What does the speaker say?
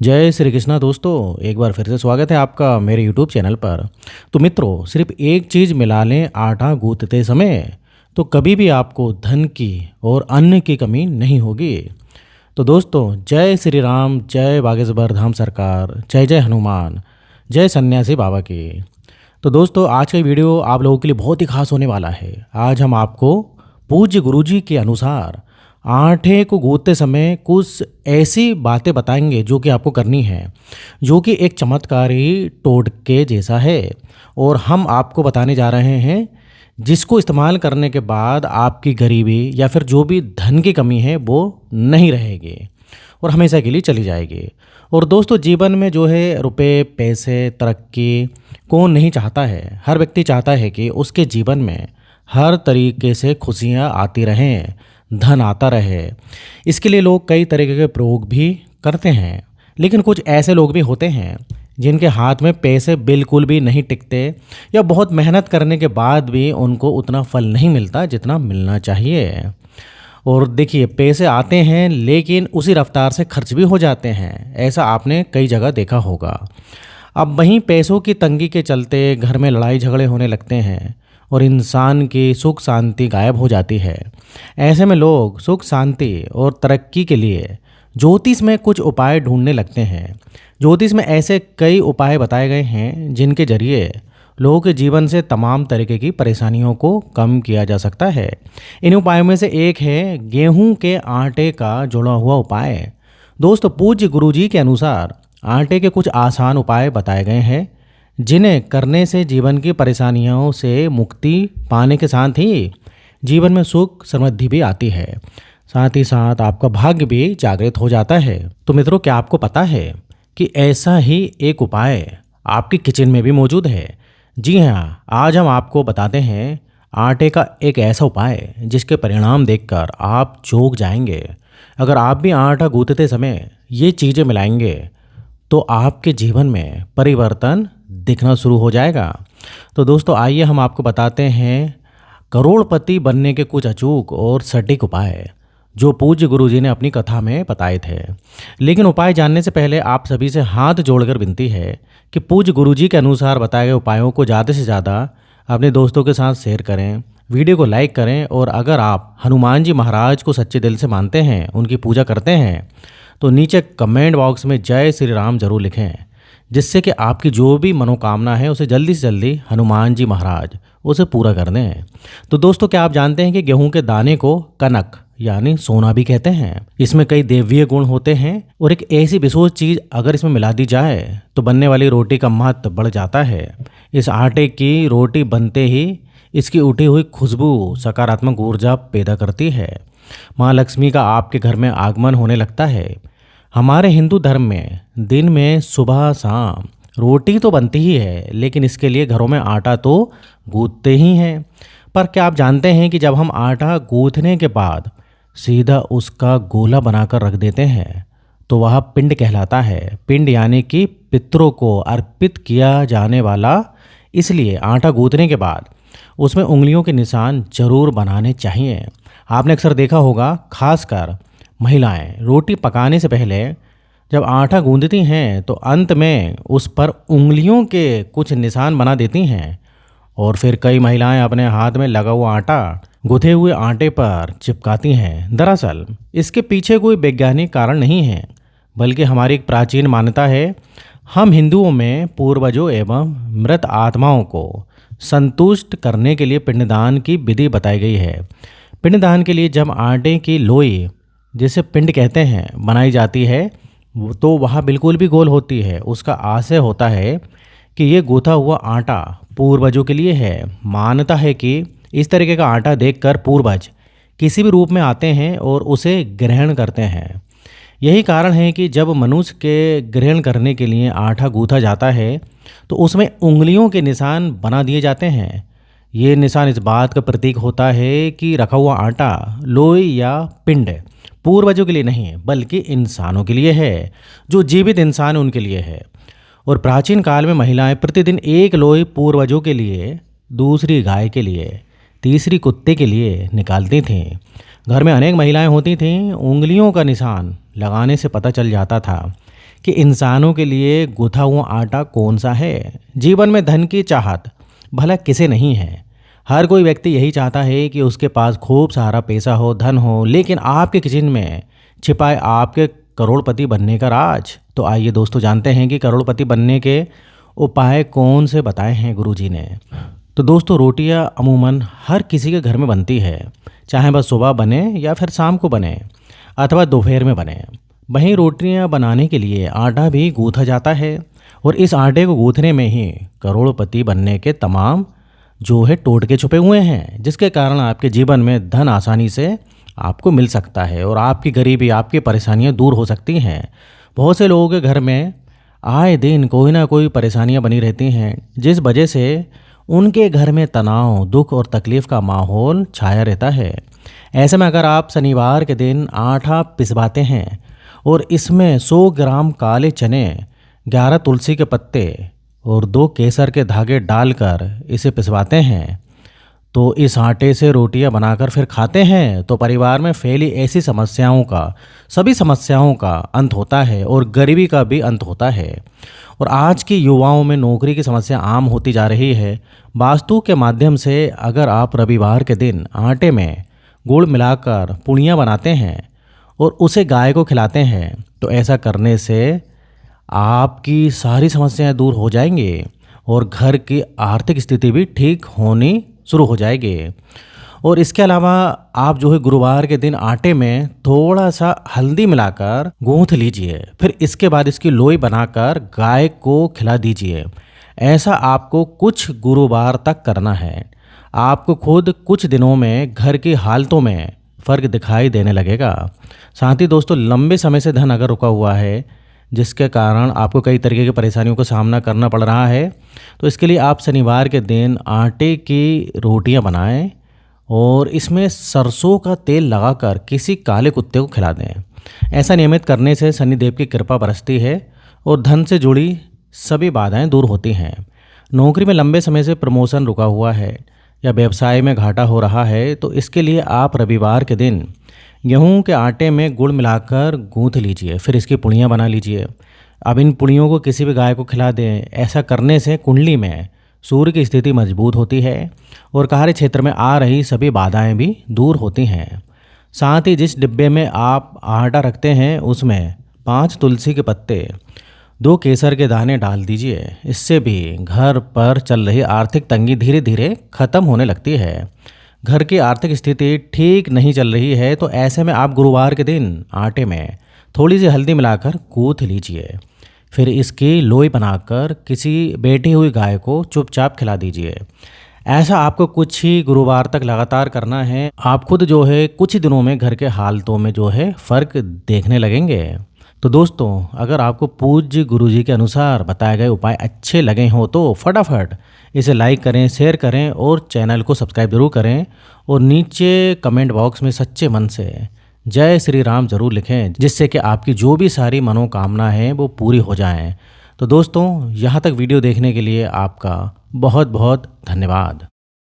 जय श्री कृष्णा दोस्तों, एक बार फिर से स्वागत है आपका मेरे यूट्यूब चैनल पर। तो मित्रों, सिर्फ एक चीज़ मिला लें आटा गूंथते समय, तो कभी भी आपको धन की और अन्न की कमी नहीं होगी। तो दोस्तों, जय श्री राम, जय बागेश्वर धाम सरकार, जय जय हनुमान, जय सन्यासी बाबा की। तो दोस्तों, आज का वीडियो आप लोगों के लिए बहुत ही खास होने वाला है। आज हम आपको पूज्य गुरुजी के अनुसार आटे को गूंथते समय कुछ ऐसी बातें बताएंगे जो कि आपको करनी है, जो कि एक चमत्कारी टोटके जैसा है। और हम आपको बताने जा रहे हैं जिसको इस्तेमाल करने के बाद आपकी गरीबी या फिर जो भी धन की कमी है वो नहीं रहेगी और हमेशा के लिए चली जाएगी। और दोस्तों, जीवन में जो है रुपए, पैसे, तरक्की कौन नहीं चाहता है। हर व्यक्ति चाहता है कि उसके जीवन में हर तरीके से खुशियाँ आती रहें, धन आता रहे। इसके लिए लोग कई तरीके के प्रयोग भी करते हैं। लेकिन कुछ ऐसे लोग भी होते हैं जिनके हाथ में पैसे बिल्कुल भी नहीं टिकते, या बहुत मेहनत करने के बाद भी उनको उतना फल नहीं मिलता जितना मिलना चाहिए। और देखिए, पैसे आते हैं लेकिन उसी रफ्तार से खर्च भी हो जाते हैं। ऐसा आपने कई जगह देखा होगा। अब वहीं पैसों की तंगी के चलते घर में लड़ाई झगड़े होने लगते हैं और इंसान की सुख शांति गायब हो जाती है। ऐसे में लोग सुख शांति और तरक्की के लिए ज्योतिष में कुछ उपाय ढूंढने लगते हैं। ज्योतिष में ऐसे कई उपाय बताए गए हैं जिनके जरिए लोगों के जीवन से तमाम तरीके की परेशानियों को कम किया जा सकता है। इन उपायों में से एक है गेहूं के आटे का जुड़ा हुआ उपाय। दोस्तों, पूज्य गुरुजी के अनुसार आटे के कुछ आसान उपाय बताए गए हैं जिन्हें करने से जीवन की परेशानियों से मुक्ति पाने के साथ ही जीवन में सुख समृद्धि भी आती है। साथ ही साथ आपका भाग्य भी जागृत हो जाता है। तो मित्रों, क्या आपको पता है कि ऐसा ही एक उपाय आपकी किचन में भी मौजूद है? जी हाँ, आज हम आपको बताते हैं आटे का एक ऐसा उपाय जिसके परिणाम देखकर आप चौंक जाएंगे। अगर आप भी आटा गूंथते समय ये चीज़ें मिलाएंगे तो आपके जीवन में परिवर्तन दिखना शुरू हो जाएगा। तो दोस्तों, आइए हम आपको बताते हैं करोड़पति बनने के कुछ अचूक और सटीक उपाय जो पूज्य गुरुजी ने अपनी कथा में बताए थे। लेकिन उपाय जानने से पहले आप सभी से हाथ जोड़कर विनती है कि पूज्य गुरुजी के अनुसार बताए गए उपायों को ज़्यादा से ज़्यादा अपने दोस्तों के साथ शेयर करें, वीडियो को लाइक करें। और अगर आप हनुमान जी महाराज को सच्चे दिल से मानते हैं, उनकी पूजा करते हैं, तो नीचे कमेंट बॉक्स में जय श्री राम जरूर लिखें, जिससे कि आपकी जो भी मनोकामना है उसे जल्दी से जल्दी हनुमान जी महाराज उसे पूरा कर दें। तो दोस्तों, क्या आप जानते हैं कि गेहूं के दाने को कनक यानी सोना भी कहते हैं। इसमें कई देवीय गुण होते हैं और एक ऐसी विशेष चीज़ अगर इसमें मिला दी जाए तो बनने वाली रोटी का महत्व बढ़ जाता है। इस आटे की रोटी बनते ही इसकी उठी हुई खुशबू सकारात्मक ऊर्जा पैदा करती है। माँ लक्ष्मी का आपके घर में आगमन होने लगता है। हमारे हिंदू धर्म में दिन में सुबह शाम रोटी तो बनती ही है, लेकिन इसके लिए घरों में आटा तो गूंथते ही हैं। पर क्या आप जानते हैं कि जब हम आटा गूंथने के बाद सीधा उसका गोला बनाकर रख देते हैं तो वह पिंड कहलाता है। पिंड यानी कि पितरों को अर्पित किया जाने वाला। इसलिए आटा गूंथने के बाद उसमें उंगलियों के निशान जरूर बनाने चाहिए। आपने अक्सर देखा होगा, खासकर महिलाएं रोटी पकाने से पहले जब आटा गूंथती हैं तो अंत में उस पर उंगलियों के कुछ निशान बना देती हैं। और फिर कई महिलाएं अपने हाथ में लगा हुआ आटा गूंथे हुए आटे पर चिपकाती हैं। दरअसल इसके पीछे कोई वैज्ञानिक कारण नहीं है, बल्कि हमारी एक प्राचीन मान्यता है। हम हिंदुओं में पूर्वजों एवं मृत आत्माओं को संतुष्ट करने के लिए पिंडदान की विधि बताई गई है। पिंडदान के लिए जब आटे की लोई, जिसे पिंड कहते हैं, बनाई जाती है तो वह बिल्कुल भी गोल होती है। उसका आशय होता है कि ये गूंथा हुआ आटा पूर्वजों के लिए है। मान्यता है कि इस तरीके का आटा देखकर पूर्वज किसी भी रूप में आते हैं और उसे ग्रहण करते हैं। यही कारण है कि जब मनुष्य के ग्रहण करने के लिए आटा गूंथा जाता है तो उसमें उंगलियों के निशान बना दिए जाते हैं। ये निशान इस बात का प्रतीक होता है कि रखा हुआ आटा, लोई या पिंड पूर्वजों के लिए नहीं है, बल्कि इंसानों के लिए है। जो जीवित इंसान उनके लिए है। और प्राचीन काल में महिलाएं प्रतिदिन एक लोई पूर्वजों के लिए, दूसरी गाय के लिए, तीसरी कुत्ते के लिए निकालती थीं। घर में अनेक महिलाएं होती थीं। उंगलियों का निशान लगाने से पता चल जाता था कि इंसानों के लिए गूथा हुआ आटा कौन सा है। जीवन में धन की चाहत भला किसे नहीं है। हर कोई व्यक्ति यही चाहता है कि उसके पास खूब सारा पैसा हो, धन हो, लेकिन आपके किचन में छिपा है आपके करोड़पति बनने का राज। तो आइए दोस्तों जानते हैं कि करोड़पति बनने के उपाय कौन से बताए हैं गुरुजी ने। तो दोस्तों रोटियां अमूमन हर किसी के घर में बनती है, चाहे वह सुबह बने या फिर शाम को बने अथवा दोपहर में बने। वहीं रोटियां बनाने के लिए आटा भी गूंथा जाता है और इस आटे को गूंथने में ही करोड़पति बनने के तमाम जो है टोटके छुपे हुए हैं, जिसके कारण आपके जीवन में धन आसानी से आपको मिल सकता है और आपकी गरीबी, आपकी परेशानियां दूर हो सकती हैं। बहुत से लोगों के घर में आए दिन कोई ना कोई परेशानियां बनी रहती हैं, जिस वजह से उनके घर में तनाव, दुख और तकलीफ का माहौल छाया रहता है। ऐसे में अगर आप शनिवार के दिन आटा पिसवाते हैं और इसमें 100 ग्राम काले चने, 11 तुलसी के पत्ते और 2 केसर के धागे डालकर इसे पिसवाते हैं, तो इस आटे से रोटियां बनाकर फिर खाते हैं, तो परिवार में फैली ऐसी सभी समस्याओं का अंत होता है और गरीबी का भी अंत होता है। और आज की युवाओं में नौकरी की समस्या आम होती जा रही है। वास्तु के माध्यम से अगर आप रविवार के दिन आटे में गुड़ मिलाकर पुड़ियाँ बनाते हैं और उसे गाय को खिलाते हैं, तो ऐसा करने से आपकी सारी समस्याएं दूर हो जाएंगी और घर की आर्थिक स्थिति भी ठीक होनी शुरू हो जाएगी। और इसके अलावा आप जो है गुरुवार के दिन आटे में थोड़ा सा हल्दी मिलाकर गूंथ लीजिए, फिर इसके बाद इसकी लोई बनाकर गाय को खिला दीजिए। ऐसा आपको कुछ गुरुवार तक करना है। आपको खुद कुछ दिनों में घर की हालतों में फ़र्क दिखाई देने लगेगा। साथ ही दोस्तों लंबे समय से धन अगर रुका हुआ है, जिसके कारण आपको कई तरीके की परेशानियों का सामना करना पड़ रहा है, तो इसके लिए आप शनिवार के दिन आटे की रोटियां बनाएं और इसमें सरसों का तेल लगाकर किसी काले कुत्ते को खिला दें। ऐसा नियमित करने से शनिदेव की कृपा बरसती है और धन से जुड़ी सभी बाधाएं दूर होती हैं। नौकरी में लंबे समय से प्रमोशन रुका हुआ है या व्यवसाय में घाटा हो रहा है, तो इसके लिए आप रविवार के दिन गेहूं के आटे में गुड़ मिलाकर गूंथ लीजिए, फिर इसकी पुड़ियाँ बना लीजिए। अब इन पुड़ियों को किसी भी गाय को खिला दें। ऐसा करने से कुंडली में सूर्य की स्थिति मजबूत होती है और कार्य क्षेत्र में आ रही सभी बाधाएं भी दूर होती हैं। साथ ही जिस डिब्बे में आप आटा रखते हैं उसमें 5 तुलसी के पत्ते, 2 केसर के दाने डाल दीजिए। इससे भी घर पर चल रही आर्थिक तंगी धीरे धीरे खत्म होने लगती है। घर की आर्थिक स्थिति ठीक नहीं चल रही है, तो ऐसे में आप गुरुवार के दिन आटे में थोड़ी सी हल्दी मिलाकर गूंथ लीजिए, फिर इसकी लोई बनाकर किसी बैठी हुई गाय को चुपचाप खिला दीजिए। ऐसा आपको कुछ ही गुरुवार तक लगातार करना है। आप खुद जो है कुछ ही दिनों में घर के हालतों में जो है फ़र्क देखने लगेंगे। तो दोस्तों अगर आपको पूज्य गुरुजी के अनुसार बताए गए उपाय अच्छे लगे हों तो फटाफट इसे लाइक करें, शेयर करें और चैनल को सब्सक्राइब जरूर करें और नीचे कमेंट बॉक्स में सच्चे मन से जय श्री राम जरूर लिखें, जिससे कि आपकी जो भी सारी मनोकामना है वो पूरी हो जाएं। तो दोस्तों यहाँ तक वीडियो देखने के लिए आपका बहुत बहुत धन्यवाद।